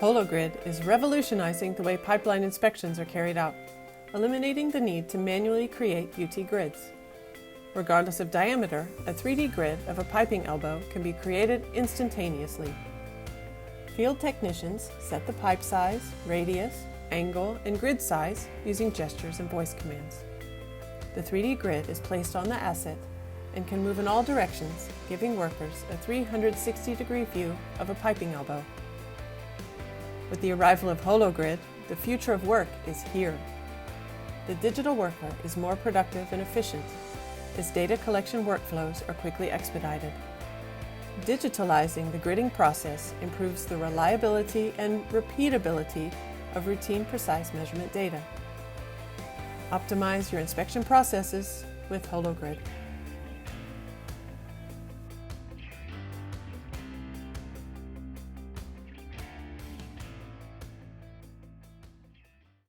HoloGrid is revolutionizing the way pipeline inspections are carried out, eliminating the need to manually create UT grids. Regardless of diameter, a 3D grid of a piping elbow can be created instantaneously. Field technicians set the pipe size, radius, angle, and grid size using gestures and voice commands. The 3D grid is placed on the asset and can move in all directions, giving workers a 360-degree view of a piping elbow. With the arrival of HoloGrid, the future of work is here. The digital worker is more productive and efficient as data collection workflows are quickly expedited. Digitalizing the gridding process improves the reliability and repeatability of routine precise measurement data. Optimize your inspection processes with HoloGrid.